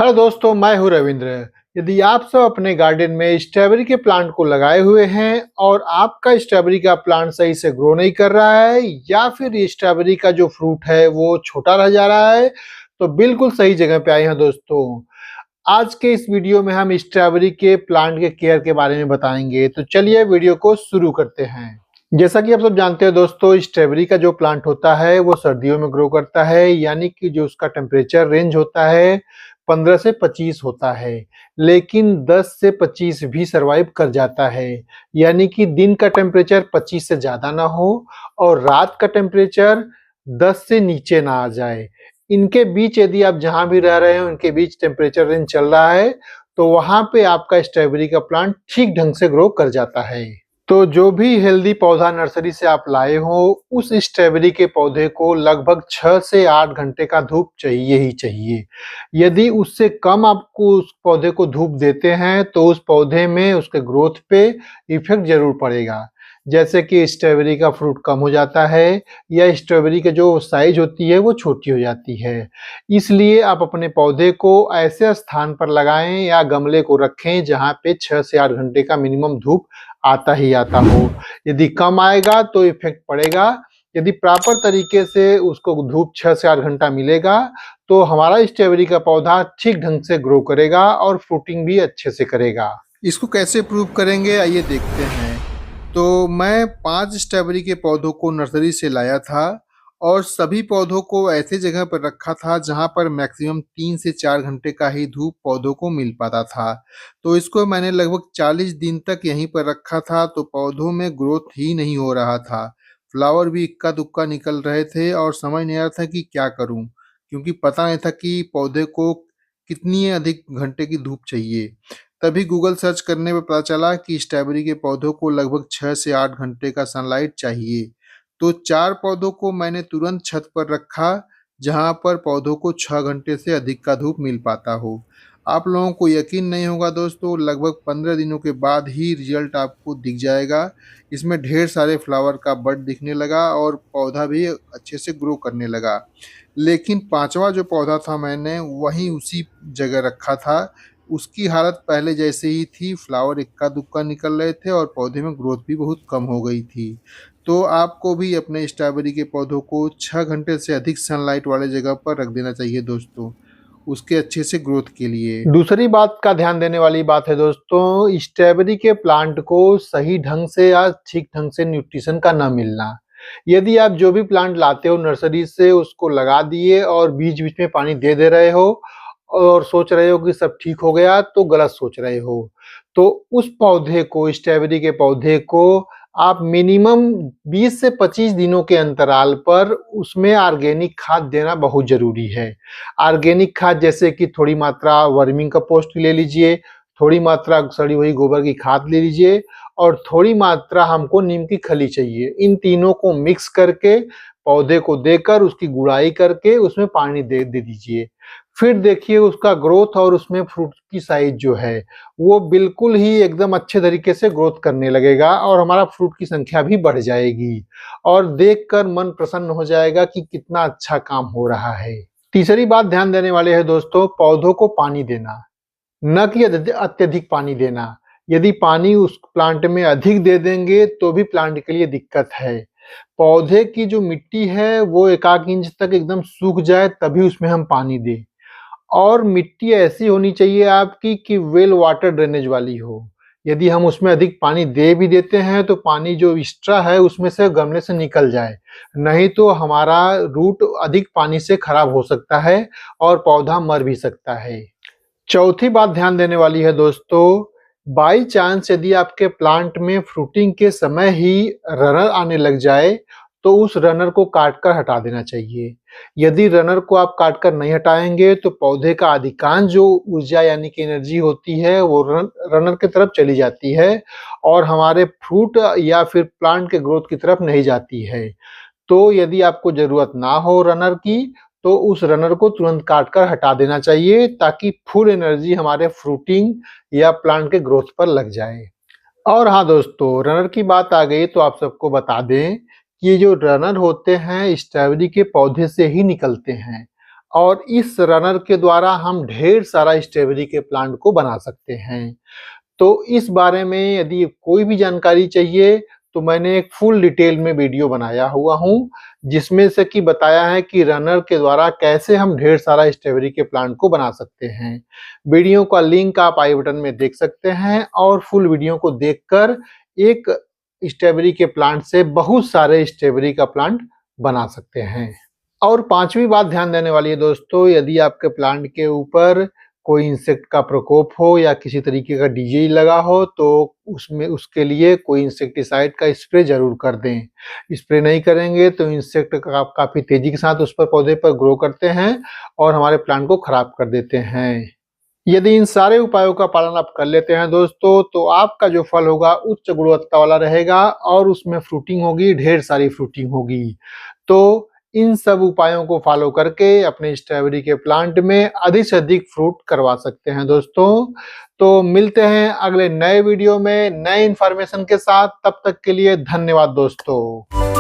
Hello दोस्तों, मैं हूँ रविंद्र। यदि आप सब अपने गार्डन में स्ट्रॉबेरी के प्लांट को लगाए हुए हैं और आपका स्ट्रॉबेरी का प्लांट सही से ग्रो नहीं कर रहा है या फिर ये स्ट्रॉबेरी का जो फ्रूट है वो छोटा रह जा रहा है, तो बिल्कुल सही जगह पे आए हैं दोस्तों। आज के इस वीडियो में हम स्ट्रॉबेरी के प्लांट के केयर के बारे में बताएंगे, तो चलिए वीडियो को शुरू करते हैं। जैसा कि आप सब जानते हैं दोस्तों, स्ट्रॉबेरी का जो प्लांट होता है वो सर्दियों में ग्रो करता है, यानी कि जो उसका टेम्परेचर रेंज होता है 15 से 25 होता है, लेकिन 10 से 25 भी सर्वाइव कर जाता है। यानी कि दिन का टेम्परेचर 25 से ज़्यादा ना हो और रात का टेम्परेचर 10 से नीचे ना आ जाए। इनके बीच यदि आप जहाँ भी रह रहे हो, इनके बीच टेम्परेचर रेंज चल रहा है, तो वहाँ पे आपका स्ट्रॉबेरी का प्लांट ठीक ढंग से ग्रो कर जाता है। तो जो भी हेल्दी पौधा नर्सरी से आप लाए हो, उस स्ट्रॉबेरी के पौधे को लगभग 6 से 8 घंटे का धूप चाहिए ही चाहिए। यदि उससे कम आपको उस पौधे को धूप देते हैं, तो उस पौधे में उसके ग्रोथ पे इफ़ेक्ट ज़रूर पड़ेगा। जैसे कि स्ट्रॉबेरी का फ्रूट कम हो जाता है या स्ट्रॉबेरी की जो साइज़ होती है, वो छोटी हो जाती है। इसलिए आप अपने पौधे को ऐसे स्थान पर लगाएँ या गमले को रखें, जहाँ पे 6 से 8 घंटे का मिनिमम धूप आता ही आता हो। यदि कम आएगा तो इफ़ेक्ट पड़ेगा, यदि प्रॉपर तरीके से उसको धूप 6 से 8 घंटा मिलेगा, तो हमारा स्ट्रॉबेरी का पौधा ठीक ढंग से ग्रो करेगा और फ्रूटिंग भी अच्छे से करेगा। इसको कैसे प्रूव करेंगे, आइए देखते हैं। तो मैं 5 स्ट्रॉबेरी के पौधों को नर्सरी से लाया था और सभी पौधों को ऐसे जगह पर रखा था जहां पर मैक्सिमम 3 से 4 घंटे का ही धूप पौधों को मिल पाता था। तो इसको मैंने लगभग 40 दिन तक यहीं पर रखा था, तो पौधों में ग्रोथ ही नहीं हो रहा था। फ्लावर भी इक्का-दुक्का निकल रहे थे और समझ नहीं आ रहा था कि क्या करूं, क्योंकि पता नहीं था कि पौधे को कितनी अधिक घंटे की धूप चाहिए। तभी गूगल सर्च करने पे पता चला कि स्ट्रॉबेरी के पौधों को लगभग 6 से 8 घंटे का सनलाइट चाहिए। तो 4 पौधों को मैंने तुरंत छत पर रखा, जहाँ पर पौधों को 6 घंटे से अधिक का धूप मिल पाता हो। आप लोगों को यकीन नहीं होगा दोस्तों, लगभग 15 दिनों के बाद ही रिजल्ट आपको दिख जाएगा। इसमें ढेर सारे फ्लावर का बड दिखने लगा और पौधा भी अच्छे से ग्रो करने लगा। लेकिन 5वां जो पौधा था मैंने वहीं उसी जगह रखा था। उसकी हालत पहले जैसे ही थी, फ्लावर इक्का-दुक्का निकल रहे थे और पौधे में ग्रोथ भी बहुत कम हो गई थी। तो आपको भी अपने स्ट्रॉबेरी के पौधों को 6 घंटे से अधिक सनलाइट वाले जगह पर रख देना चाहिए दोस्तों, उसके अच्छे से ग्रोथ के लिए। दूसरी बात का ध्यान देने वाली बात है दोस्तों, स्ट्रॉबेरी के प्लांट को सही ढंग से या ठीक ढंग से न्यूट्रिशन का ना मिलना। यदि आप जो भी प्लांट लाते हो नर्सरी से, उसको लगा दिए और बीच-बीच में पानी दे दे रहे हो और सोच रहे हो कि सब ठीक हो गया, तो गलत सोच रहे हो। तो उस पौधे को, स्ट्रॉबेरी के पौधे को आप मिनिमम 20 से 25 दिनों के अंतराल पर उसमें ऑर्गेनिक खाद देना बहुत ज़रूरी है। ऑर्गेनिक खाद जैसे कि थोड़ी मात्रा वर्मिंग कंपोस्ट की ले लीजिए, थोड़ी मात्रा सड़ी हुई गोबर की खाद ले लीजिए और थोड़ी मात्रा हमको नीम की खली चाहिए। इन तीनों को मिक्स करके पौधे को देकर उसकी गुड़ाई करके उसमें पानी दे दे दीजिए। फिर देखिए उसका ग्रोथ और उसमें फ्रूट की साइज़ जो है, वो बिल्कुल ही एकदम अच्छे तरीके से ग्रोथ करने लगेगा और हमारा फ्रूट की संख्या भी बढ़ जाएगी और देखकर मन प्रसन्न हो जाएगा कि कितना अच्छा काम हो रहा है। तीसरी बात ध्यान देने वाली है दोस्तों, पौधों को पानी देना, न कि अत्यधिक पानी देना। यदि पानी उस प्लांट में अधिक दे देंगे तो भी प्लांट के लिए दिक्कत है। पौधे की जो मिट्टी है वो 1 आध इंच तक एकदम सूख जाए तभी उसमें हम पानी दें और मिट्टी ऐसी होनी चाहिए आपकी कि वेल वाटर ड्रेनेज वाली हो। यदि हम उसमें अधिक पानी दे भी देते हैं तो पानी जो एक्स्ट्रा है उसमें से गमले से निकल जाए, नहीं तो हमारा रूट अधिक पानी से खराब हो सकता है और पौधा मर भी सकता है। चौथी बात ध्यान देने वाली है दोस्तों, बाई चांस यदि आपके प्लांट में फ्रूटिंग के समय ही रनर आने लग जाए, तो उस रनर को काट कर हटा देना चाहिए। यदि रनर को आप काट कर नहीं हटाएँगे, तो पौधे का अधिकांश जो ऊर्जा यानी कि एनर्जी होती है, वो रनर की तरफ चली जाती है और हमारे फ्रूट या फिर प्लांट के ग्रोथ की तरफ नहीं जाती है। तो यदि आपको ज़रूरत ना हो रनर की, तो उस रनर को तुरंत काट कर हटा देना चाहिए ताकि फुल एनर्जी हमारे फ्रूटिंग या प्लांट के ग्रोथ पर लग जाए। और हाँ दोस्तों, रनर की बात आ गई तो आप सबको बता दें कि ये जो रनर होते हैं स्ट्रॉबेरी के पौधे से ही निकलते हैं। और इस रनर के द्वारा हम ढेर सारा स्ट्रॉबेरी के प्लांट को बना सकते हैं। तो इस बारे में यदि कोई भी जानकारी चाहिए तो मैंने एक फुल डिटेल में वीडियो बनाया हुआ हूँ, जिसमें से कि बताया है कि रनर के द्वारा कैसे हम ढेर सारा स्ट्रॉबेरी के प्लांट को बना सकते हैं। वीडियो का लिंक आप आई बटन में देख सकते हैं और फुल वीडियो को देखकर एक स्ट्रॉबेरी के प्लांट से बहुत सारे स्ट्रॉबेरी का प्लांट बना सकते हैं। और पांचवी बात ध्यान देने वाली है दोस्तों, यदि आपके प्लांट के ऊपर कोई इंसेक्ट का प्रकोप हो या किसी तरीके का डिजीज लगा हो तो उसमें उसके लिए कोई इंसेक्टिसाइड का स्प्रे जरूर कर दें। स्प्रे नहीं करेंगे तो इंसेक्ट काफ़ी तेजी के साथ उस पर पौधे पर ग्रो करते हैं और हमारे प्लांट को खराब कर देते हैं। यदि इन सारे उपायों का पालन आप कर लेते हैं दोस्तों, तो आपका जो फल होगा उच्च गुणवत्ता वाला रहेगा और उसमें फ्रूटिंग होगी, ढेर सारी फ्रूटिंग होगी। तो इन सब उपायों को फॉलो करके अपने स्ट्रॉबेरी के प्लांट में अधिक से अधिक फ्रूट करवा सकते हैं दोस्तों। तो मिलते हैं अगले नए वीडियो में नए इन्फॉर्मेशन के साथ, तब तक के लिए धन्यवाद दोस्तों।